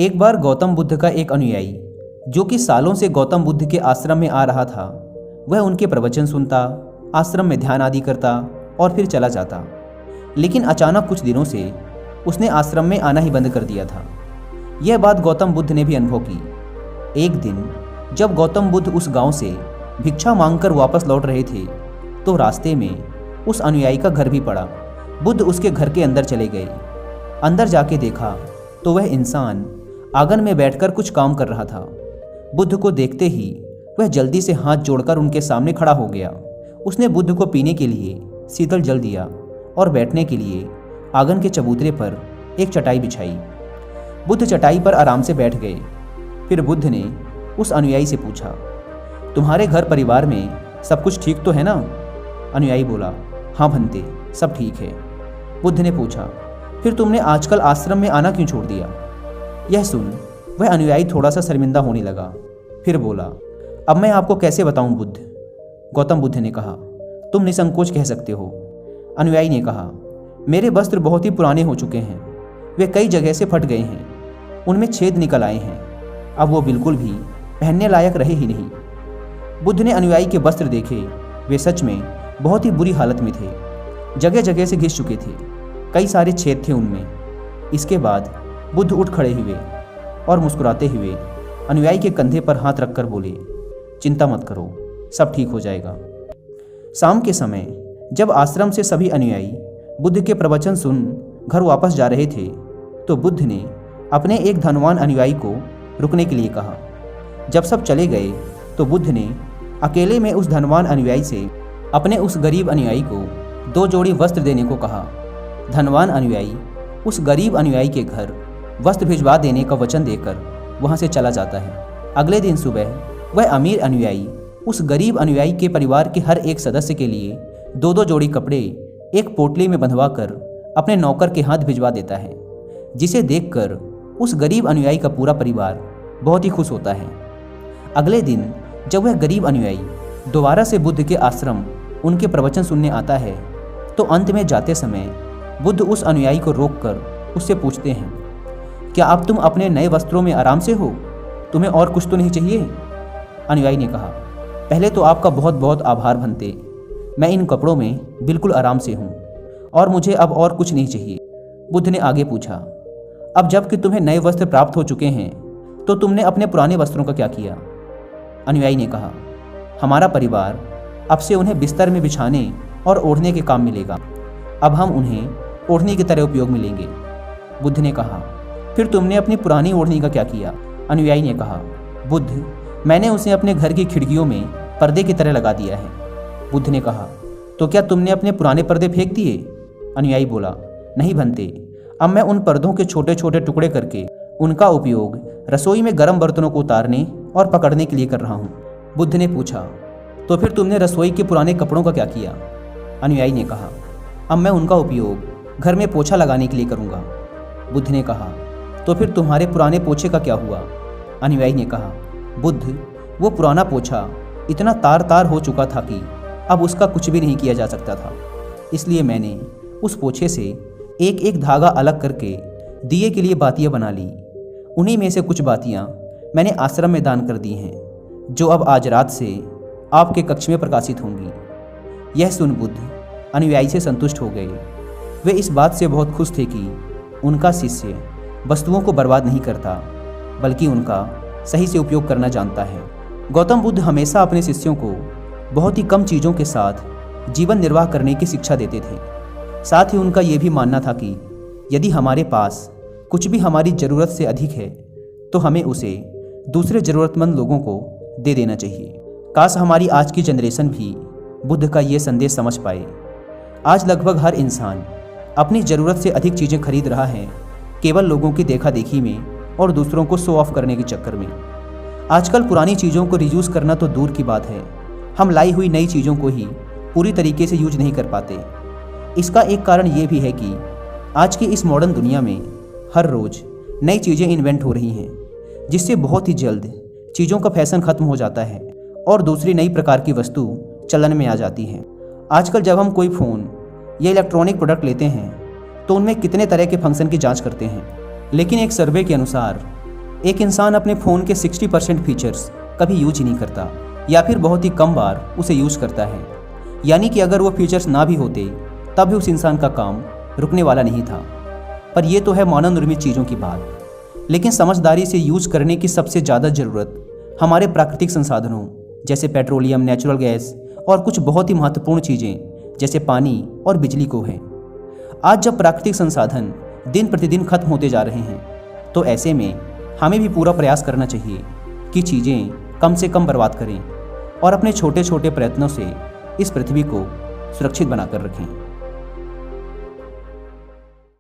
एक बार गौतम बुद्ध का एक अनुयायी जो कि सालों से गौतम बुद्ध के आश्रम में आ रहा था, वह उनके प्रवचन सुनता, आश्रम में ध्यान आदि करता और फिर चला जाता। लेकिन अचानक कुछ दिनों से उसने आश्रम में आना ही बंद कर दिया था। यह बात गौतम बुद्ध ने भी अनुभव की। एक दिन जब गौतम बुद्ध उस गांव से भिक्षा मांगकर वापस लौट रहे थे तो रास्ते में उस अनुयायी का घर भी पड़ा। बुद्ध उसके घर के अंदर चले गए। अंदर जाके देखा तो वह इंसान आंगन में बैठकर कुछ काम कर रहा था। बुद्ध को देखते ही वह जल्दी से हाथ जोड़कर उनके सामने खड़ा हो गया। उसने बुद्ध को पीने के लिए शीतल जल दिया और बैठने के लिए आंगन के चबूतरे पर एक चटाई बिछाई। बुद्ध चटाई पर आराम से बैठ गए। फिर बुद्ध ने उस अनुयायी से पूछा, तुम्हारे घर परिवार में सब कुछ ठीक तो है ना? अनुयायी बोला, हाँ भंते, सब ठीक है। बुद्ध ने पूछा, फिर तुमने आजकल आश्रम में आना क्यों छोड़ दिया? यह सुन वह अनुयायी थोड़ा सा शर्मिंदा होने लगा। फिर बोला, अब मैं आपको कैसे बताऊं बुद्ध? गौतम बुद्ध ने कहा, तुम निसंकोच कह सकते हो। अनुयायी ने कहा, मेरे वस्त्र बहुत ही पुराने हो चुके हैं, वे कई जगह से फट गए हैं, उनमें छेद निकल आए हैं, अब वो बिल्कुल भी पहनने लायक रहे ही नहीं। बुद्ध ने अनुयायी के वस्त्र देखे, वे सच में बहुत ही बुरी हालत में थे, जगह जगह से घिस चुके थे, कई सारे छेद थे उनमें। इसके बाद बुद्ध उठ खड़े हुए और मुस्कुराते हुए अनुयायी के कंधे पर हाथ रखकर बोले, चिंता मत करो, सब ठीक हो जाएगा। शाम के समय जब आश्रम से सभी अनुयायी बुद्ध के प्रवचन सुन घर वापस जा रहे थे तो बुद्ध ने अपने एक धनवान अनुयायी को रुकने के लिए कहा। जब सब चले गए तो बुद्ध ने अकेले में उस धनवान अनुयायी से अपने उस गरीब अनुयायी को 2 जोड़ी वस्त्र देने को कहा। धनवान अनुयायी उस गरीब अनुयायी के घर वस्त्र भिजवा देने का वचन देकर वहां से चला जाता है। अगले दिन सुबह वह अमीर अनुयायी उस गरीब अनुयायी के परिवार के हर एक सदस्य के लिए 2-2 जोड़ी कपड़े एक पोटली में बंधवा कर अपने नौकर के हाथ भिजवा देता है, जिसे देखकर उस गरीब अनुयायी का पूरा परिवार बहुत ही खुश होता है। अगले दिन जब वह गरीब अनुयायी दोबारा से बुद्ध के आश्रम उनके प्रवचन सुनने आता है तो अंत में जाते समय बुद्ध उस अनुयायी को रोककर उससे पूछते हैं, क्या अब तुम अपने नए वस्त्रों में आराम से हो? तुम्हें और कुछ तो नहीं चाहिए? अनुयायी ने कहा, पहले तो आपका बहुत बहुत आभार भंते, मैं इन कपड़ों में बिल्कुल आराम से हूँ और मुझे अब और कुछ नहीं चाहिए। बुद्ध ने आगे पूछा, अब जबकि तुम्हें नए वस्त्र प्राप्त हो चुके हैं तो तुमने अपने पुराने वस्त्रों का क्या किया? अनुयायी ने कहा, हमारा परिवार अब से उन्हें बिस्तर में बिछाने और ओढ़ने के काम मिलेगा, अब हम उन्हें ओढ़नी की तरह उपयोग में लेंगे। बुद्ध ने कहा, फिर तुमने अपनी पुरानी ओढ़नी का क्या किया? अनुयायी ने कहा, बुद्ध, मैंने उसे अपने घर की खिड़कियों में पर्दे की तरह लगा दिया है। बुद्ध ने कहा, तो क्या तुमने अपने पुराने पर्दे फेंक दिए? अनुयायी बोला, नहीं भंते, अब मैं उन पर्दों के छोटे छोटे टुकड़े करके उनका उपयोग रसोई में गर्म बर्तनों को उतारने और पकड़ने के लिए कर रहा हूँ। बुद्ध ने पूछा, तो फिर तुमने रसोई के पुराने कपड़ों का क्या किया? अनुयायी ने कहा, अब मैं उनका उपयोग घर में पोछा लगाने के लिए करूँगा। बुद्ध ने कहा, तो फिर तुम्हारे पुराने पोछे का क्या हुआ? अनुयायी ने कहा, बुद्ध, वो पुराना पोछा इतना तार तार हो चुका था कि अब उसका कुछ भी नहीं किया जा सकता था, इसलिए मैंने उस पोछे से एक एक धागा अलग करके दिए के लिए बातियाँ बना ली। उन्हीं में से कुछ बातियाँ मैंने आश्रम में दान कर दी हैं, जो अब आज रात से आपके कक्ष में प्रकाशित होंगी। यह सुन बुद्ध अनुयायी से संतुष्ट हो गए। वे इस बात से बहुत खुश थे कि उनका शिष्य वस्तुओं को बर्बाद नहीं करता, बल्कि उनका सही से उपयोग करना जानता है। गौतम बुद्ध हमेशा अपने शिष्यों को बहुत ही कम चीज़ों के साथ जीवन निर्वाह करने की शिक्षा देते थे। साथ ही उनका ये भी मानना था कि यदि हमारे पास कुछ भी हमारी ज़रूरत से अधिक है तो हमें उसे दूसरे ज़रूरतमंद लोगों को दे देना चाहिए। काश हमारी आज की जनरेशन भी बुद्ध का ये संदेश समझ पाए। आज लगभग हर इंसान अपनी ज़रूरत से अधिक चीज़ें खरीद रहा है, केवल लोगों की देखा देखी में और दूसरों को शो ऑफ करने के चक्कर में। आजकल पुरानी चीज़ों को रीयूज़ करना तो दूर की बात है, हम लाई हुई नई चीज़ों को ही पूरी तरीके से यूज नहीं कर पाते। इसका एक कारण ये भी है कि आज की इस मॉडर्न दुनिया में हर रोज़ नई चीज़ें इन्वेंट हो रही हैं, जिससे बहुत ही जल्द चीज़ों का फैशन ख़त्म हो जाता है और दूसरी नई प्रकार की वस्तु चलन में आ जाती है। आजकल जब हम कोई फ़ोन या इलेक्ट्रॉनिक प्रोडक्ट लेते हैं तो उनमें कितने तरह के फंक्शन की जांच करते हैं, लेकिन एक सर्वे के अनुसार एक इंसान अपने फ़ोन के 60% फीचर्स कभी यूज ही नहीं करता या फिर बहुत ही कम बार उसे यूज करता है। यानी कि अगर वो फीचर्स ना भी होते तब भी उस इंसान का काम रुकने वाला नहीं था। पर ये तो है मानव निर्मित चीज़ों की बात, लेकिन समझदारी से यूज करने की सबसे ज़्यादा ज़रूरत हमारे प्राकृतिक संसाधनों जैसे पेट्रोलियम, नेचुरल गैस और कुछ बहुत ही महत्वपूर्ण चीज़ें जैसे पानी और बिजली को है। आज जब प्राकृतिक संसाधन दिन प्रतिदिन खत्म होते जा रहे हैं तो ऐसे में हमें भी पूरा प्रयास करना चाहिए कि चीज़ें कम से कम बर्बाद करें और अपने छोटे छोटे प्रयत्नों से इस पृथ्वी को सुरक्षित बनाकर रखें।